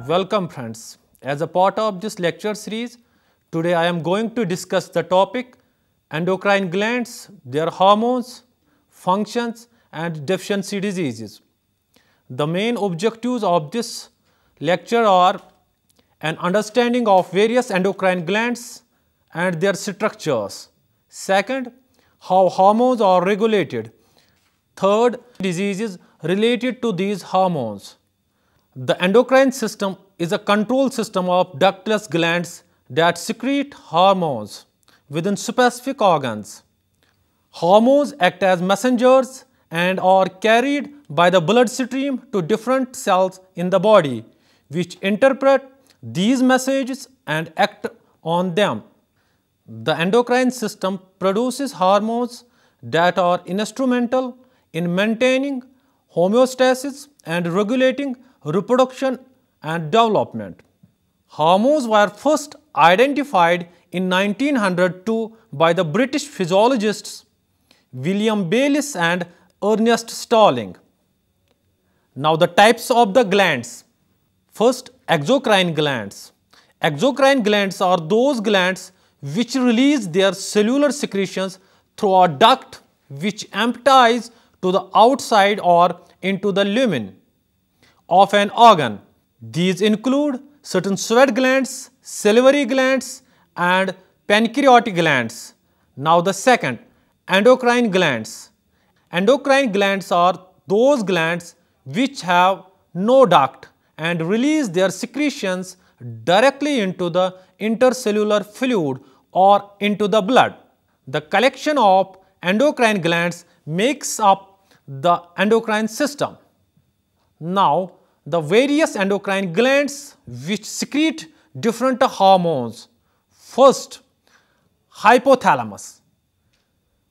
Welcome friends. As a part of this lecture series, today I am going to discuss the topic endocrine glands, their hormones, functions and deficiency diseases. The main objectives of this lecture are an understanding of various endocrine glands and their structures. Second, how hormones are regulated. Third, diseases related to these hormones. The endocrine system is a control system of ductless glands that secrete hormones within specific organs. Hormones act as messengers and are carried by the bloodstream to different cells in the body, which interpret these messages and act on them. The endocrine system produces hormones that are instrumental in maintaining homeostasis and regulating reproduction and development. Hormones were first identified in 1902 by the British physiologists William Bayliss and Ernest Starling. Now the types of the glands. First, exocrine glands. Exocrine glands are those glands which release their cellular secretions through a duct which empties to the outside or into the lumen of an organ. These include certain sweat glands, salivary glands and pancreatic glands. Now the second, endocrine glands. Endocrine glands are those glands which have no duct and release their secretions directly into the intercellular fluid or into the blood. The collection of endocrine glands makes up the endocrine system. Now, the various endocrine glands which secrete different hormones. First, hypothalamus.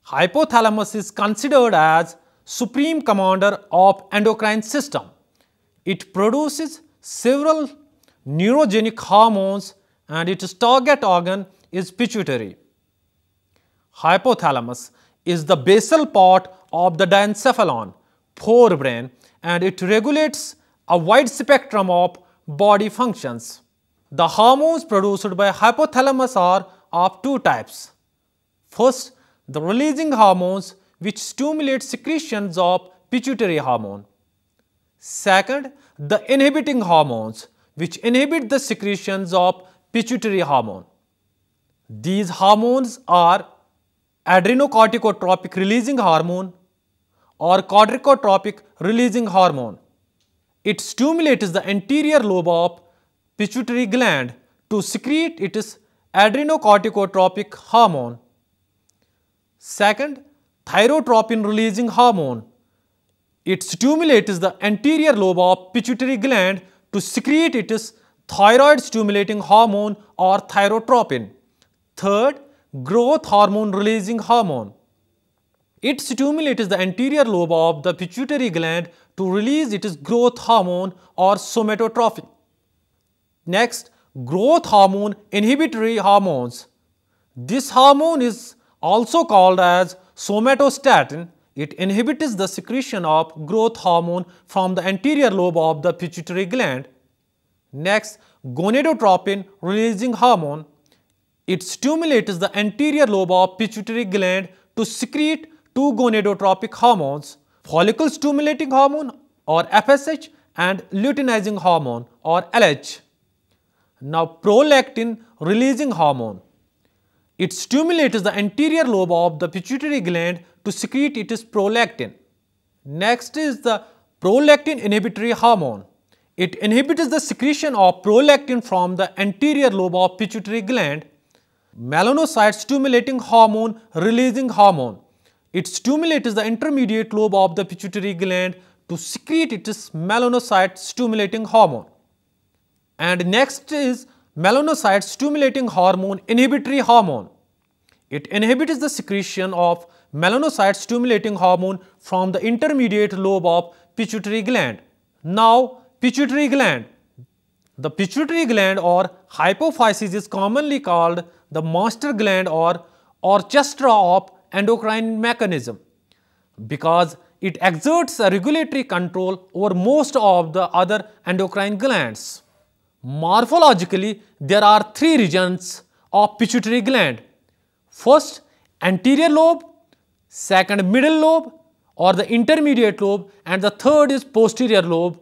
Hypothalamus is considered as supreme commander of endocrine system. It produces several neurogenic hormones and its target organ is pituitary. Hypothalamus is the basal part of the diencephalon, forebrain, and it regulates a wide spectrum of body functions. The hormones produced by hypothalamus are of two types. First, the releasing hormones which stimulate secretions of pituitary hormone. Second, the inhibiting hormones which inhibit the secretions of pituitary hormone. These hormones are adrenocorticotropic releasing hormone or corticotropic releasing hormone. It stimulates the anterior lobe of pituitary gland to secrete its adrenocorticotropic hormone. Second, thyrotropin releasing hormone. It stimulates the anterior lobe of pituitary gland to secrete its thyroid stimulating hormone or thyrotropin. Third, growth hormone releasing hormone. It stimulates the anterior lobe of the pituitary gland to release its growth hormone or somatotropin. Next, growth hormone inhibitory hormones. This hormone is also called as somatostatin. It inhibits the secretion of growth hormone from the anterior lobe of the pituitary gland. Next, gonadotropin releasing hormone. It stimulates the anterior lobe of pituitary gland to secrete two gonadotropic hormones, follicle stimulating hormone or FSH and luteinizing hormone or LH. Now, prolactin releasing hormone. It stimulates the anterior lobe of the pituitary gland to secrete its prolactin. Next is the prolactin inhibitory hormone. It inhibits the secretion of prolactin from the anterior lobe of pituitary gland. Melanocyte stimulating hormone releasing hormone. It stimulates the intermediate lobe of the pituitary gland to secrete its melanocyte stimulating hormone. And next is melanocyte stimulating hormone inhibitory hormone. It inhibits the secretion of melanocyte stimulating hormone from the intermediate lobe of pituitary gland. Now, pituitary gland. The pituitary gland or hypophysis is commonly called the master gland or orchestra of endocrine mechanism because it exerts a regulatory control over most of the other endocrine glands. Morphologically, there are three regions of pituitary gland. First, anterior lobe, second, middle lobe or the intermediate lobe, and the third is posterior lobe.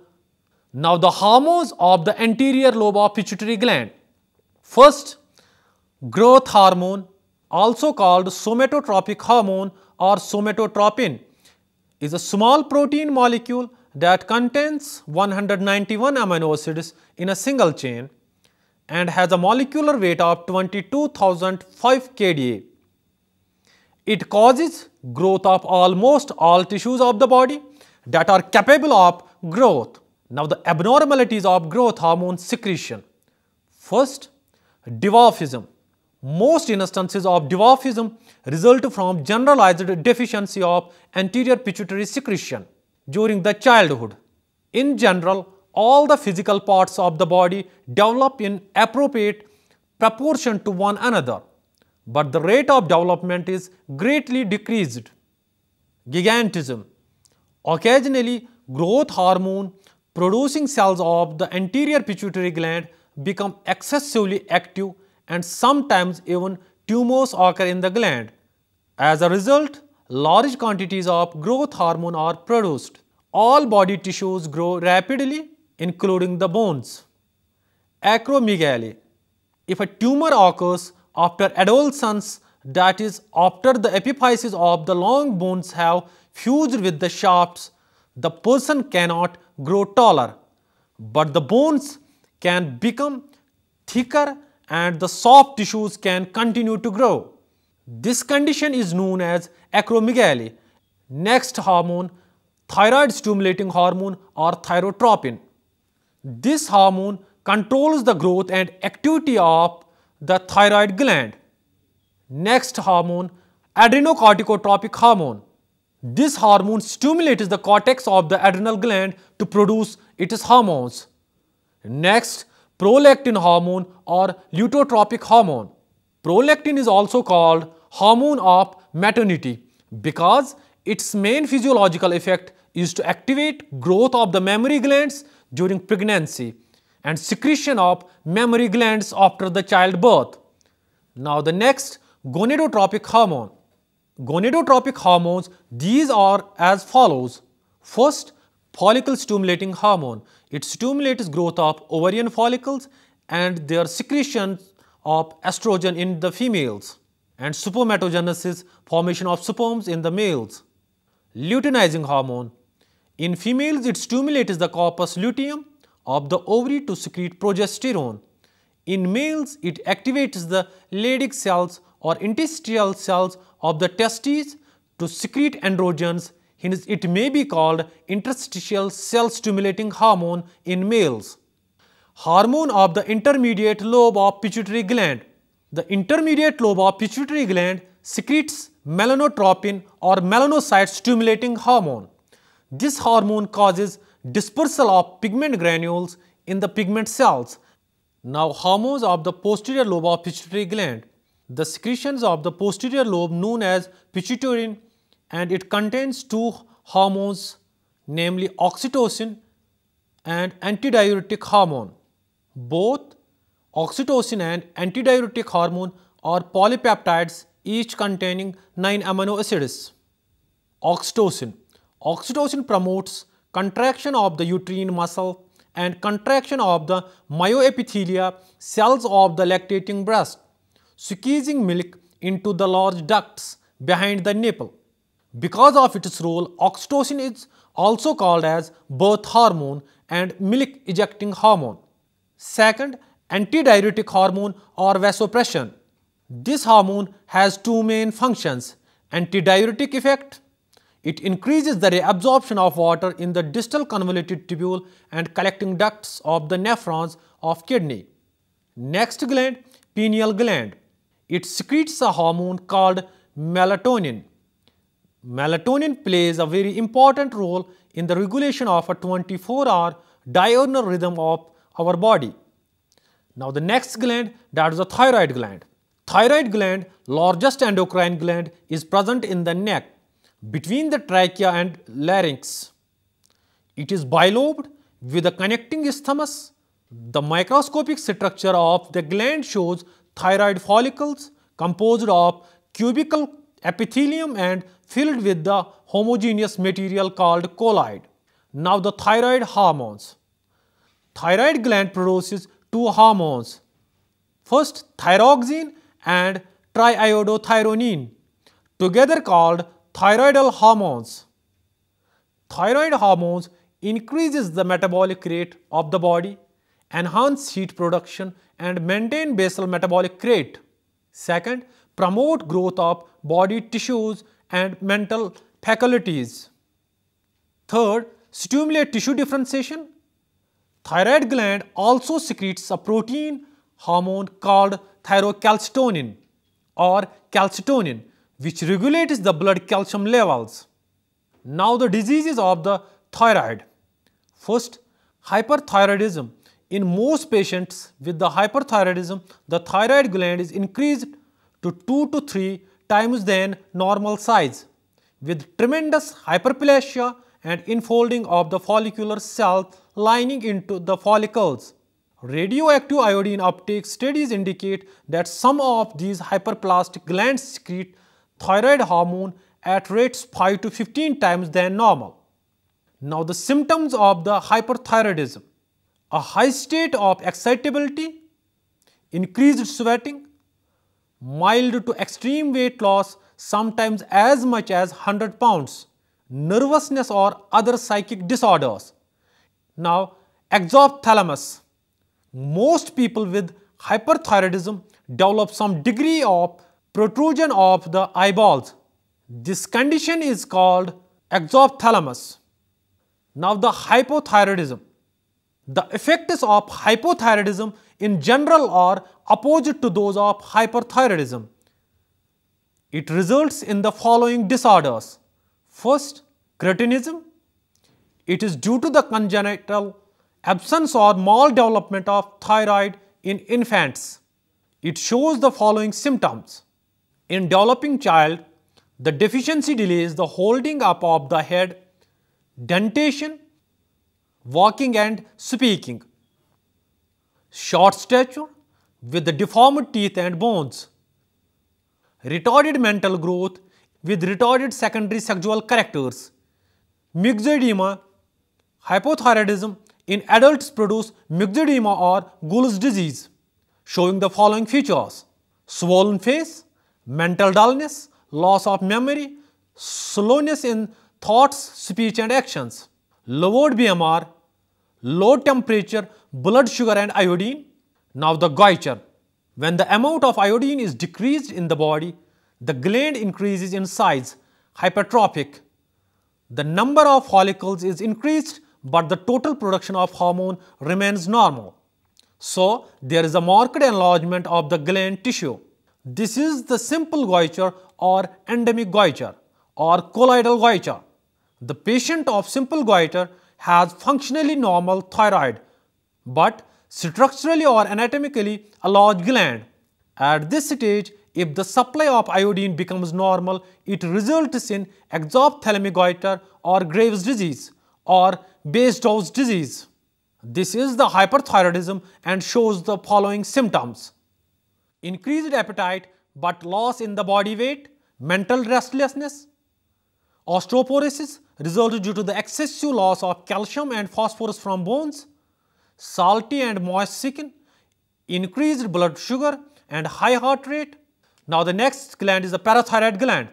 Now, the hormones of the anterior lobe of pituitary gland. First, growth hormone, also called somatotropic hormone or somatotropin, is a small protein molecule that contains 191 amino acids in a single chain and has a molecular weight of 22,005 kDa. It causes growth of almost all tissues of the body that are capable of growth. Now, the abnormalities of growth hormone secretion. First, dwarfism. Most instances of dwarfism result from generalized deficiency of anterior pituitary secretion during the childhood. In general, all the physical parts of the body develop in appropriate proportion to one another, but the rate of development is greatly decreased. Gigantism. Occasionally, growth hormone producing cells of the anterior pituitary gland become excessively active and sometimes even tumors occur in the gland. As a result, large quantities of growth hormone are produced. All body tissues grow rapidly, including the bones. Acromegaly. If a tumor occurs after adolescence, that is, after the epiphyses of the long bones have fused with the shafts, the person cannot grow taller, but the bones can become thicker and the soft tissues can continue to grow. This condition is known as acromegaly. Next hormone, thyroid stimulating hormone or thyrotropin. This hormone controls the growth and activity of the thyroid gland. Next hormone, adrenocorticotropic hormone. This hormone stimulates the cortex of the adrenal gland to produce its hormones. Next, prolactin hormone or luteotropic hormone. Prolactin is also called hormone of maternity because its main physiological effect is to activate growth of the mammary glands during pregnancy and secretion of mammary glands after the childbirth. Now, the next, gonadotropic hormone. Gonadotropic hormones, these are as follows. First, follicle stimulating hormone. It stimulates growth of ovarian follicles and their secretion of estrogen in the females and spermatogenesis, formation of sperms in the males. Luteinizing hormone. In females, it stimulates the corpus luteum of the ovary to secrete progesterone. In males, it activates the Leydig cells or interstitial cells of the testes to secrete androgens. Hence, it may be called interstitial cell stimulating hormone in males. Hormone of the intermediate lobe of pituitary gland. The intermediate lobe of pituitary gland secretes melanotropin or melanocyte stimulating hormone. This hormone causes dispersal of pigment granules in the pigment cells. Now, hormones of the posterior lobe of pituitary gland. The secretions of the posterior lobe known as pituitarian, and it contains two hormones, namely oxytocin and antidiuretic hormone. Both oxytocin and antidiuretic hormone are polypeptides, each containing 9 amino acids. Oxytocin. Oxytocin promotes contraction of the uterine muscle and contraction of the myoepithelia cells of the lactating breast, squeezing milk into the large ducts behind the nipple. Because of its role, oxytocin is also called as birth hormone and milk ejecting hormone. Second, antidiuretic hormone or vasopressin. This hormone has two main functions. Antidiuretic effect. It increases the reabsorption of water in the distal convoluted tubule and collecting ducts of the nephrons of kidney. Next gland, pineal gland. It secretes a hormone called melatonin. Melatonin plays a very important role in the regulation of a 24-hour diurnal rhythm of our body. Now, the next gland, that is the thyroid gland. Thyroid gland, largest endocrine gland, is present in the neck between the trachea and larynx. It is bilobed with a connecting isthmus The microscopic structure of the gland shows thyroid follicles composed of cubical epithelium and filled with the homogeneous material called colloid. Now the thyroid hormones. Thyroid gland produces two hormones. First, thyroxine and triiodothyronine, together called thyroidal hormones. Thyroid hormones increases the metabolic rate of the body, enhance heat production and maintain basal metabolic rate. Second, promote growth of body tissues and mental faculties. Third, stimulate tissue differentiation. Thyroid gland also secretes a protein hormone called thyrocalcitonin or calcitonin, which regulates the blood calcium levels. Now the diseases of the thyroid. First, hyperthyroidism. In most patients with the hyperthyroidism, the thyroid gland is increased to 2 to 3 times than normal size, with tremendous hyperplasia and infolding of the follicular cell lining into the follicles. Radioactive iodine uptake studies indicate that some of these hyperplastic glands secrete thyroid hormone at rates 5 to 15 times than normal. Now the symptoms of the hyperthyroidism: a high state of excitability, increased sweating, mild to extreme weight loss, sometimes as much as 100 pounds, nervousness or other psychic disorders. Now, exophthalmos. Most people with hyperthyroidism develop some degree of protrusion of the eyeballs. This condition is called exophthalmos. Now, the hypothyroidism. The effects of hypothyroidism in general are opposite to those of hyperthyroidism. It results in the following disorders. First, cretinism. It is due to the congenital absence or maldevelopment of thyroid in infants. It shows the following symptoms. In developing child, the deficiency delays the holding up of the head, dentation, walking and speaking. Short stature with the deformed teeth and bones. Retarded mental growth with retarded secondary sexual characters. Myxedema. Hypothyroidism in adults produce myxedema or Gould's disease, showing the following features: swollen face, mental dullness, loss of memory, slowness in thoughts, speech and actions, lowered BMR, low temperature, blood sugar and iodine. Now the goitre. When the amount of iodine is decreased in the body, the gland increases in size, hypertrophic. The number of follicles is increased, but the total production of hormone remains normal. So, there is a marked enlargement of the gland tissue. This is the simple goitre or endemic goitre or colloidal goitre. The patient of simple goitre has functionally normal thyroid, but structurally or anatomically a large gland. At this stage, if the supply of iodine becomes normal, it results in exophthalmic goitre or Graves' disease or Basedow's disease. This is the hyperthyroidism and shows the following symptoms: increased appetite but loss in the body weight, mental restlessness, osteoporosis results due to the excessive loss of calcium and phosphorus from bones, salty and moist skin, increased blood sugar and high heart rate. Now the next gland is the parathyroid gland.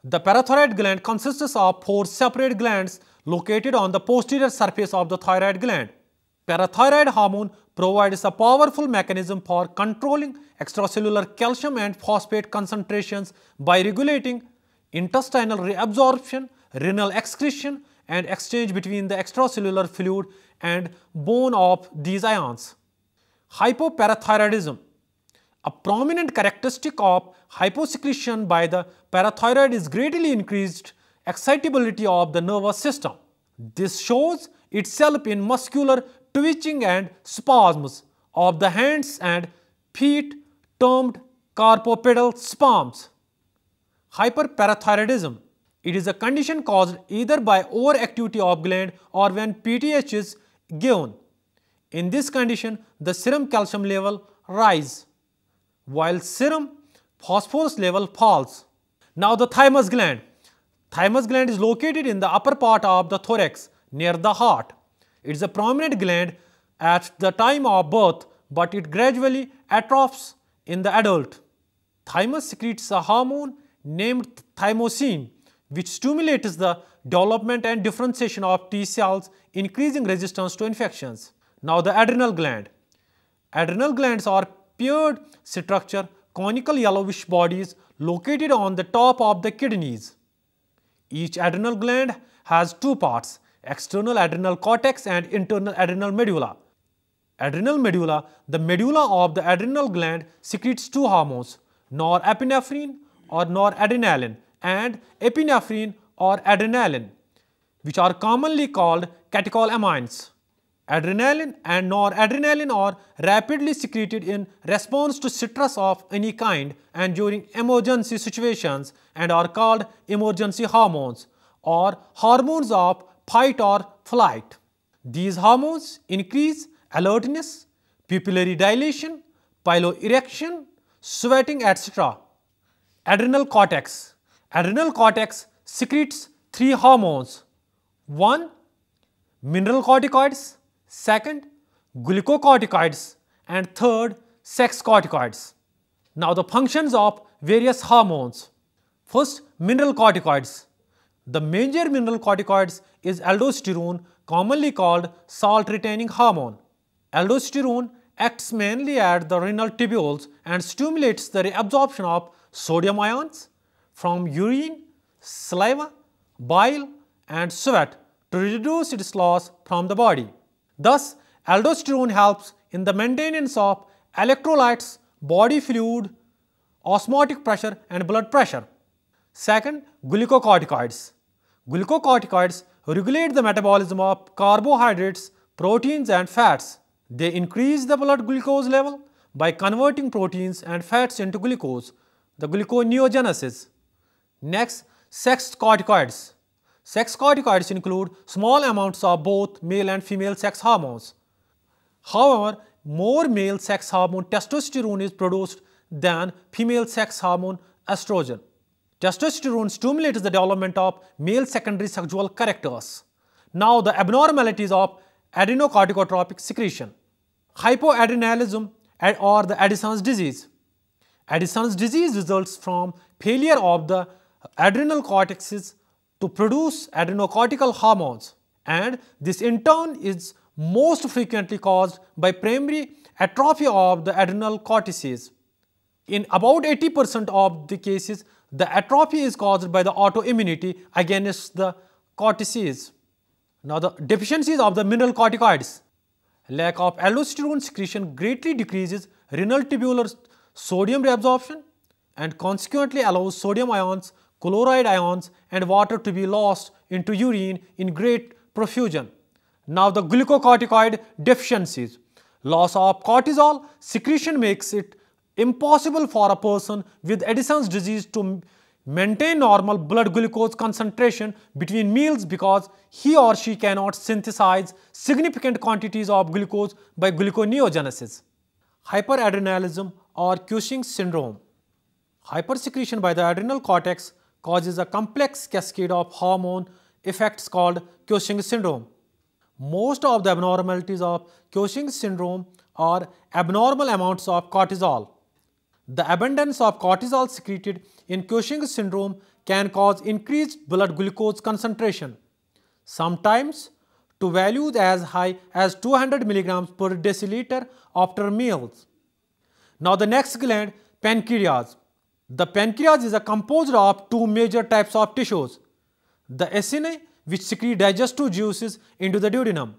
The parathyroid gland consists of 4 separate glands located on the posterior surface of the thyroid gland. Parathyroid hormone provides a powerful mechanism for controlling extracellular calcium and phosphate concentrations by regulating intestinal reabsorption, renal excretion and exchange between the extracellular fluid and bone of these ions. Hypoparathyroidism. A prominent characteristic of hyposecretion by the parathyroid is greatly increased excitability of the nervous system. This shows itself in muscular twitching and spasms of the hands and feet termed carpopedal spasms. Hyperparathyroidism. It is a condition caused either by overactivity of gland or when PTH is given. In this condition, the serum calcium level rise, while serum phosphorus level falls. Now the thymus gland. Thymus gland is located in the upper part of the thorax near the heart. It is a prominent gland at the time of birth, but it gradually atrophies in the adult. Thymus secretes a hormone named thymosin, which stimulates the development and differentiation of T cells, increasing resistance to infections. Now the adrenal gland. Adrenal glands are paired structure, conical yellowish bodies located on the top of the kidneys. Each adrenal gland has two parts, external adrenal cortex and internal adrenal medulla. Adrenal medulla, the medulla of the adrenal gland secretes two hormones, norepinephrine or noradrenaline and epinephrine or adrenaline, which are commonly called catecholamines. Adrenaline and noradrenaline are rapidly secreted in response to stress of any kind and during emergency situations and are called emergency hormones or hormones of fight or flight. These hormones increase alertness, pupillary dilation, piloerection, sweating, etc. Adrenal cortex. Adrenal cortex secretes three hormones. 1. Mineralocorticoids, 2nd. Glucocorticoids, and 3rd. Sex corticoids. Now the functions of various hormones. First, mineralocorticoids. The major mineralocorticoids is aldosterone, commonly called salt-retaining hormone. Aldosterone acts mainly at the renal tubules and stimulates the reabsorption of sodium ions from urine, saliva, bile and sweat to reduce its loss from the body. Thus, aldosterone helps in the maintenance of electrolytes, body fluid, osmotic pressure and blood pressure. Second, glucocorticoids. Glucocorticoids regulate the metabolism of carbohydrates, proteins and fats. They increase the blood glucose level by converting proteins and fats into glucose, the gluconeogenesis. Next, sex corticoids. Sex corticoids include small amounts of both male and female sex hormones. However, more male sex hormone testosterone is produced than female sex hormone estrogen. Testosterone stimulates the development of male secondary sexual characters. Now the abnormalities of adrenocorticotropic secretion. Hypoadrenalism or the Addison's disease. Addison's disease results from failure of the adrenal cortexes to produce adrenocortical hormones, and this in turn is most frequently caused by primary atrophy of the adrenal cortices. In about 80% of the cases, the atrophy is caused by the autoimmunity against the cortices. Now the deficiencies of the mineralocorticoids. Lack of aldosterone secretion greatly decreases renal tubular sodium reabsorption and consequently allows sodium ions, chloride ions and water to be lost into urine in great profusion. Now the glucocorticoid deficiencies. Loss of cortisol secretion makes it impossible for a person with Addison's disease to maintain normal blood glucose concentration between meals because he or she cannot synthesize significant quantities of glucose by gluconeogenesis. Hyperadrenalism or Cushing's syndrome. Hypersecretion by the adrenal cortex causes a complex cascade of hormone effects called Cushing's syndrome. Most of the abnormalities of Cushing's syndrome are abnormal amounts of cortisol. The abundance of cortisol secreted in Cushing's syndrome can cause increased blood glucose concentration, sometimes to values as high as 200 mg per deciliter after meals. Now the next gland, pancreas. The pancreas is composed of two major types of tissues, the acini, which secrete digestive juices into the duodenum,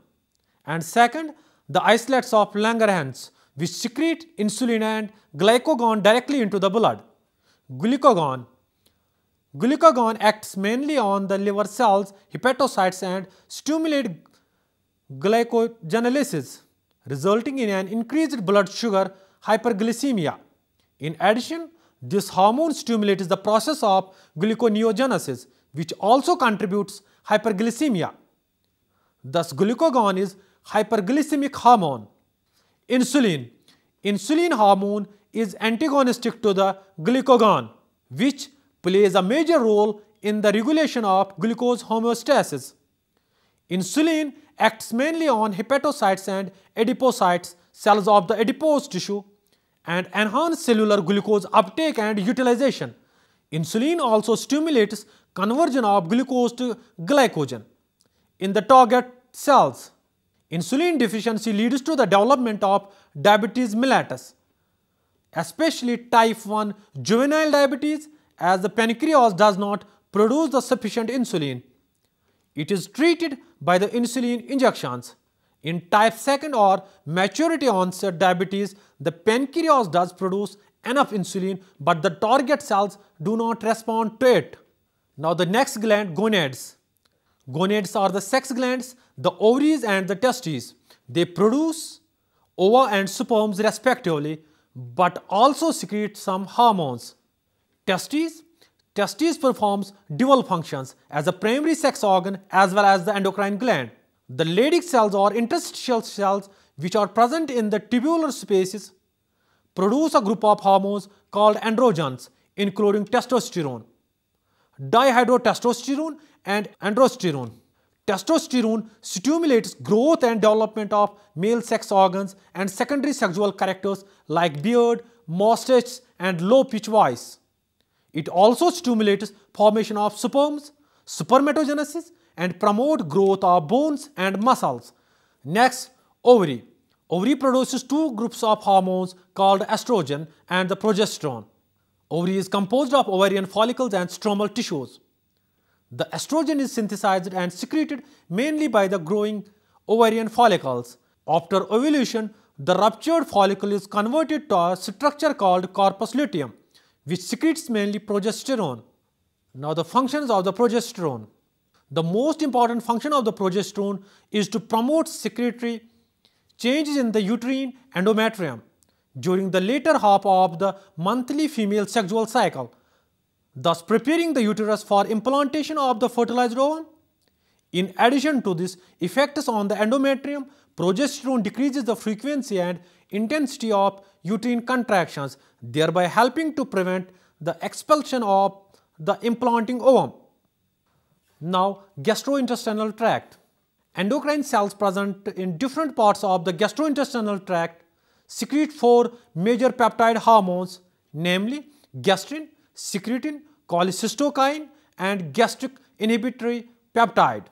and second, the islets of Langerhans, which secrete insulin and glycagon directly into the blood. Glucagon. Glucagon acts mainly on the liver cells, hepatocytes and stimulate glycogenolysis, resulting in an increased blood sugar hyperglycemia. In addition, this hormone stimulates the process of gluconeogenesis, which also contributes hyperglycemia. Thus, glucagon is hyperglycemic hormone. Insulin. Insulin hormone is antagonistic to the glucagon, which plays a major role in the regulation of glucose homeostasis. Insulin acts mainly on hepatocytes and adipocytes, cells of the adipose tissue, and enhance cellular glucose uptake and utilization. Insulin also stimulates conversion of glucose to glycogen in the target cells. Insulin deficiency leads to the development of diabetes mellitus, especially type 1 juvenile diabetes, as the pancreas does not produce the sufficient insulin. It is treated by the insulin injections. In type 2 or maturity onset diabetes, the pancreas does produce enough insulin, but the target cells do not respond to it. Now the next gland, gonads. Gonads are the sex glands, the ovaries and the testes. They produce ova and sperms respectively, but also secrete some hormones. Testes. Testes performs dual functions as a primary sex organ as well as the endocrine gland. The Leydig cells or interstitial cells, which are present in the tubular spaces, produce a group of hormones called androgens, including testosterone, dihydrotestosterone and androsterone. Testosterone stimulates growth and development of male sex organs and secondary sexual characters like beard, mustache and low-pitched voice. It also stimulates formation of sperms, spermatogenesis, and promote growth of bones and muscles. Next, ovary. Ovary produces two groups of hormones called estrogen and the progesterone. Ovary is composed of ovarian follicles and stromal tissues. The estrogen is synthesized and secreted mainly by the growing ovarian follicles. After ovulation, the ruptured follicle is converted to a structure called corpus luteum, which secretes mainly progesterone. Now the functions of the progesterone. The most important function of the progesterone is to promote secretory changes in the uterine endometrium during the later half of the monthly female sexual cycle, thus preparing the uterus for implantation of the fertilized ovum. In addition to this effects on the endometrium, progesterone decreases the frequency and intensity of uterine contractions, thereby helping to prevent the expulsion of the implanting ovum. Now, gastrointestinal tract. Endocrine cells present in different parts of the gastrointestinal tract secrete four major peptide hormones, namely gastrin, secretin, cholecystokine, and gastric inhibitory peptide.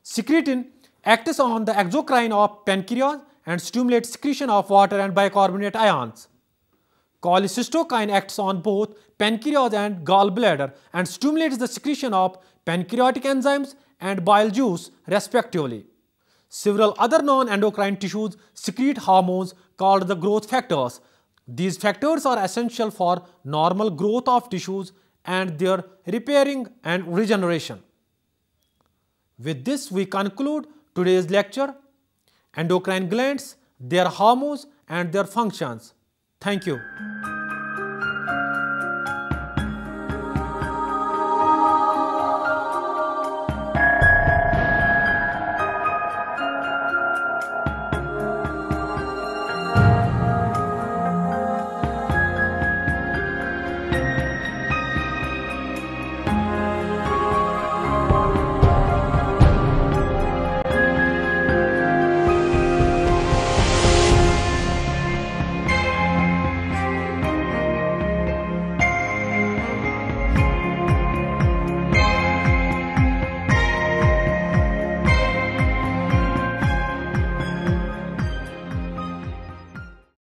Secretin acts on the exocrine of pancreas and stimulates secretion of water and bicarbonate ions. Cholecystokine acts on both pancreas and gallbladder and stimulates the secretion of pancreatic enzymes and bile juice respectively. Several other non-endocrine tissues secrete hormones called the growth factors. These factors are essential for normal growth of tissues and their repairing and regeneration. With this, we conclude today's lecture. Endocrine glands, their hormones and their functions. Thank you.